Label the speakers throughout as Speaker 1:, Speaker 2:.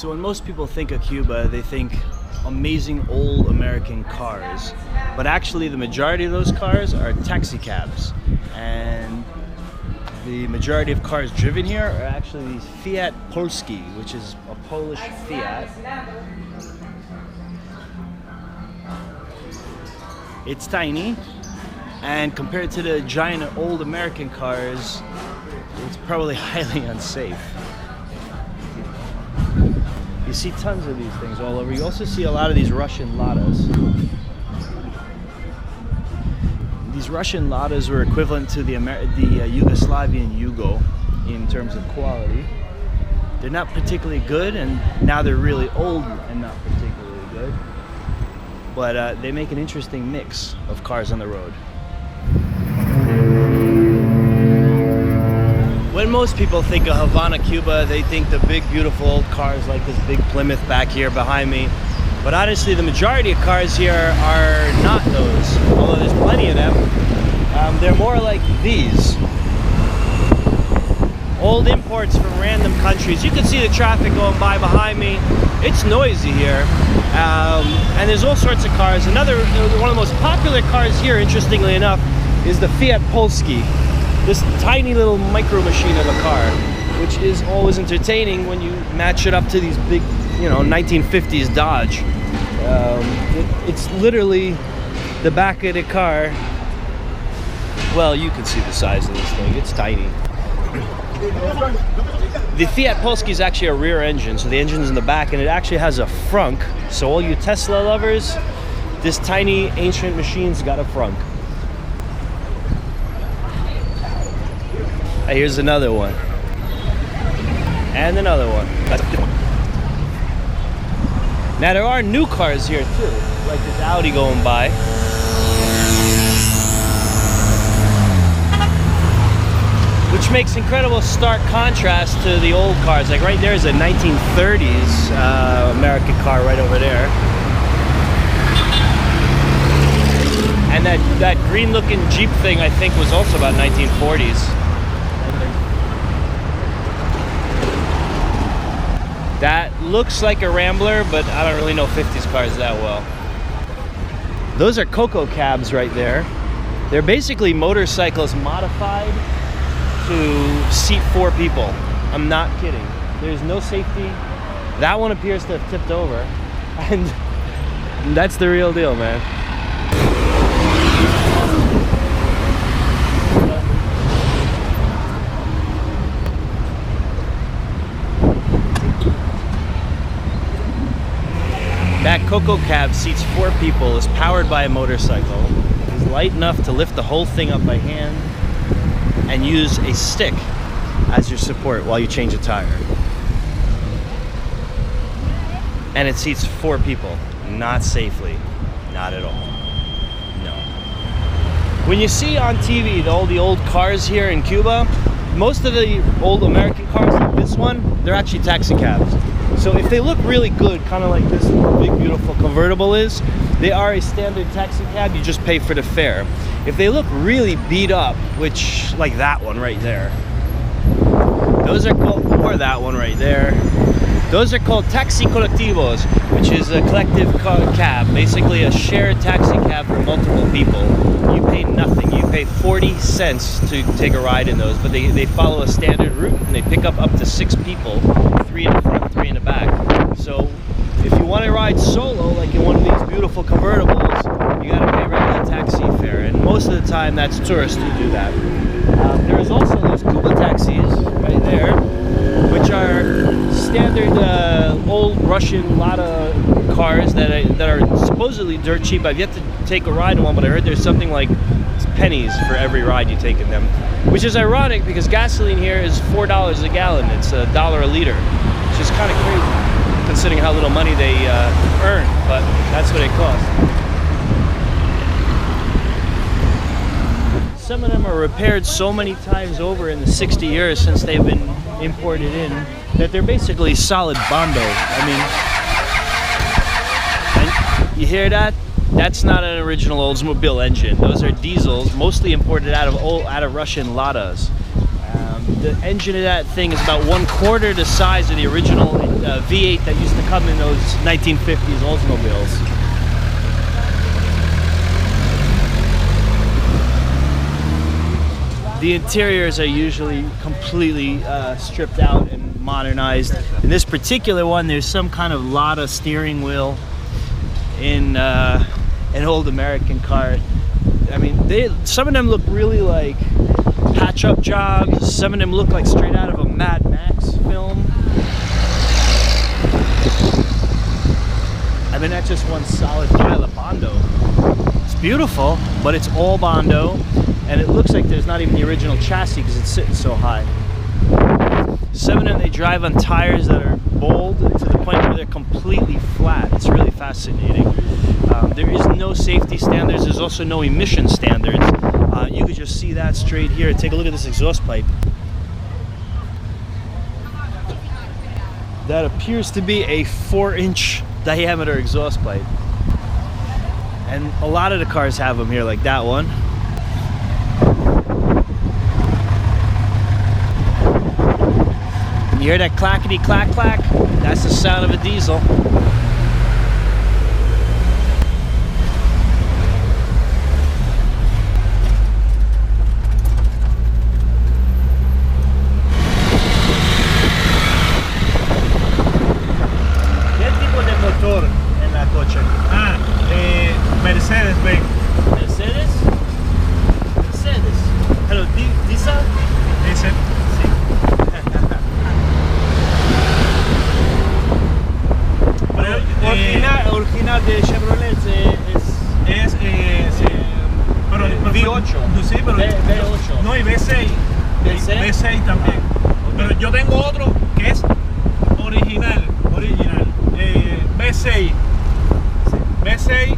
Speaker 1: So when most people think of Cuba, they think amazing old American cars. But actually the majority of those cars are taxicabs. And the majority of cars driven here are actually these Fiat Polski, which is a Polish Fiat. It's tiny, and compared to the giant old American cars, it's probably highly unsafe. You see tons of these things all over. You also see a lot of these Russian Ladas. These Russian Ladas were equivalent to the Yugoslavian Yugo in terms of quality. They're not particularly good, and now they're really old and not particularly good. But they make an interesting mix of cars on the road. When most people think of Havana, Cuba, they think the big, beautiful old cars like this big Plymouth back here behind me. But honestly, the majority of cars here are not those, although there's plenty of them. They're more like these. Old imports from random countries. You can see the traffic going by behind me. It's noisy here. And there's all sorts of cars. One of the most popular cars here, interestingly enough, is the Fiat Polski. This tiny little micro machine of a car, which is always entertaining when you match it up to these big, 1950s Dodge. It's literally the back of the car. Well, you can see the size of this thing. It's tiny. The Fiat Polski is actually a rear engine, so the engine's in the back, and it actually has a frunk. So all you Tesla lovers, this tiny ancient machine's got a frunk. Here's another one. And another one. Now there are new cars here too, like this Audi going by. Which makes incredible stark contrast to the old cars. Like right there is a 1930s American car right over there. And that green looking Jeep thing I think was also about 1940s. That looks like a Rambler, but I don't really know 50s cars that well. Those are Coco cabs right there. They're basically motorcycles modified to seat 4 people. I'm not kidding. There's no safety. That one appears to have tipped over. And that's the real deal, man. That Coco cab seats 4 people, is powered by a motorcycle, is light enough to lift the whole thing up by hand, and use a stick as your support while you change a tire. And it seats 4 people, not safely, not at all, no. When you see on TV all the old cars here in Cuba, most of the old American cars like this one, they're actually taxicabs. So if they look really good, kind of like this big beautiful convertible is, they are a standard taxi cab, you just pay for the fare. If they look really beat up, which, like that one right there, those are called, or that one right there, those are called taxi colectivos, which is a collective cab, basically a shared taxi cab for multiple people. You pay nothing, you pay 40 cents to take a ride in those, but they follow a standard route and they pick up to 6 people, 3 in the front, 3 in the back. So if you want to ride solo, like in one of these beautiful convertibles, you got to pay regular taxi fare, and most of the time that's tourists who do that. There is also those Cuba taxis right there, which are standard old Russian Lada cars that are supposedly dirt cheap. I've yet to take a ride in one, but I heard there's something like pennies for every ride you take in them, which is ironic because gasoline here is $4 a gallon. It's $1 a liter, which is kind of crazy considering how little money they earn, but that's what it costs. Some of them are repaired so many times over in the 60 years since they've been imported in that they're basically solid Bondo. I mean, and you hear that? That's not an original Oldsmobile engine. Those are diesels, mostly imported out of Russian Ladas. The engine of that thing is about 1/4 the size of the original V8 that used to come in those 1950s Oldsmobiles. The interiors are usually completely stripped out and modernized. In this particular one, there's some kind of Lada steering wheel in an old American car. I mean, some of them look really like patch-up jobs. Some of them look like straight out of a Mad Max film. I mean, that's just one solid pile of Bondo. It's beautiful, but it's all Bondo, and it looks like there's not even the original chassis because it's sitting so high. Some of them, they drive on tires that are bold to the point where they're completely flat. It's really fascinating. There is no safety standards. There's also no emission standards. You could just see that straight here. Take a look at this exhaust pipe. That appears to be a 4-inch diameter exhaust pipe. And a lot of the cars have them here, like that one. You hear that clackety clack clack? That's the sound of a diesel. En la coche.
Speaker 2: Mercedes-Benz.
Speaker 1: Mercedes? Mercedes. Hello, diesel?
Speaker 2: Diesel.
Speaker 1: Sí. Original de Chevrolet es
Speaker 2: sí. Pero
Speaker 1: V8.
Speaker 2: Sí, pero
Speaker 1: V8.
Speaker 2: No, y V6. V6 también. Okay. Pero yo tengo otro que es original. V6. V6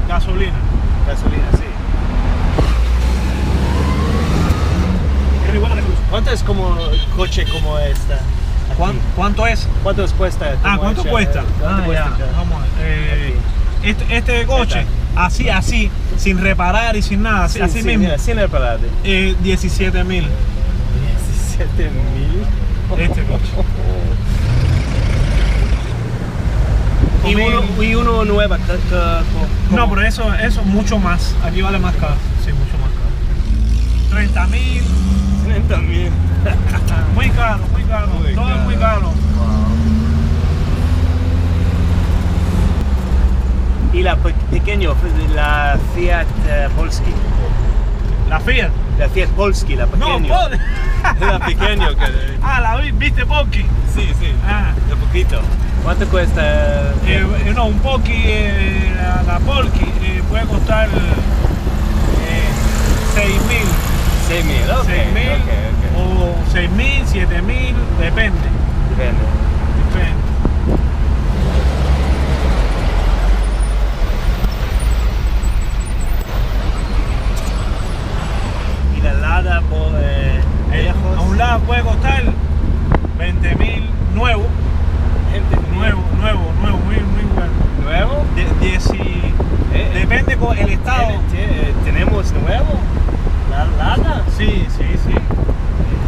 Speaker 2: gasolina.
Speaker 1: Gasolina, sí. ¿Cuánto es como coche como esta?
Speaker 2: ¿Cuánto es?
Speaker 1: ¿Cuánto cuesta?
Speaker 2: ¿Cuánto cuesta?
Speaker 1: ¿Cuánto cuesta?
Speaker 2: Vamos a ver. Este coche, así, sin reparar y sin nada, así mismo.
Speaker 1: Mira, sin reparar.
Speaker 2: 17.000.
Speaker 1: 17.000.
Speaker 2: Este coche.
Speaker 1: Y uno nueva.
Speaker 2: No, pero eso mucho más. Aquí vale más caro. Sí, mucho más caro. 30.000.
Speaker 1: 30.000.
Speaker 2: Muy caro. Todo es muy caro.
Speaker 1: Wow. Y la pequeño, la Fiat Polski.
Speaker 2: ¿La Fiat?
Speaker 1: La Fiat Polski, la pequeño.
Speaker 2: No,
Speaker 1: la pequeño.
Speaker 2: la viste Polski.
Speaker 1: Sí. De poquito. ¿Cuánto cuesta?
Speaker 2: No, un Polski, la Polski puede costar 6.000.
Speaker 1: 6.000, ok.
Speaker 2: 6.000 o 6.000, 7.000, depende.
Speaker 1: Y la Lada
Speaker 2: a un lado puede costar 20.000 nuevo. Nuevo, muy bueno.
Speaker 1: ¿Nuevo?
Speaker 2: Depende con el estado.
Speaker 1: ¿Tenemos nuevo? ¿La Lada?
Speaker 2: Sí.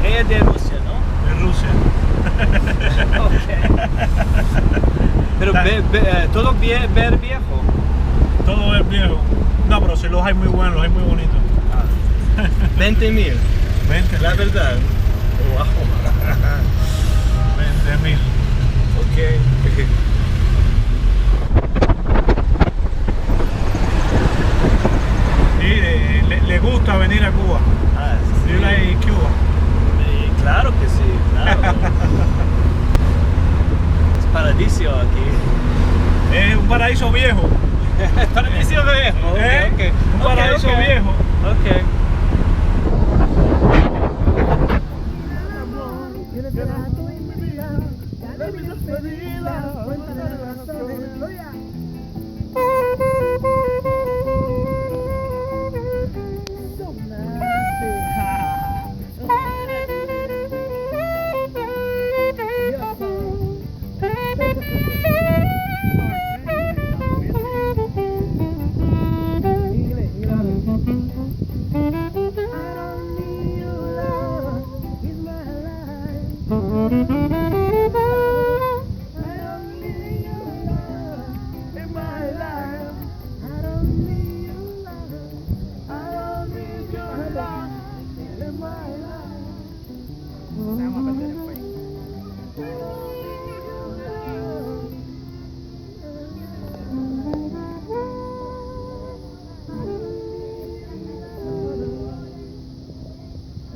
Speaker 1: Ella es de Rusia, ¿no?
Speaker 2: De Rusia.
Speaker 1: Ok. Pero todo viejo.
Speaker 2: Todo es viejo. No, pero sí los hay muy buenos, los hay muy bonitos.
Speaker 1: 20.000. La
Speaker 2: 20.000.
Speaker 1: verdad. Wow.
Speaker 2: 20.000.
Speaker 1: Ok.
Speaker 2: Sí, le gusta venir a Cuba.
Speaker 1: Sí.
Speaker 2: You like Cuba?
Speaker 1: Claro que sí, claro. Es paradiso aquí.
Speaker 2: Es un paraíso viejo.
Speaker 1: Paradiso viejo. Okay.
Speaker 2: Un paraíso viejo.
Speaker 1: Ok.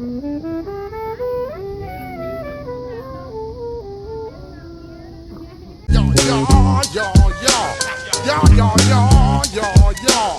Speaker 3: Yo, yo, yo, yo, yo, yo, yo, yo, yo.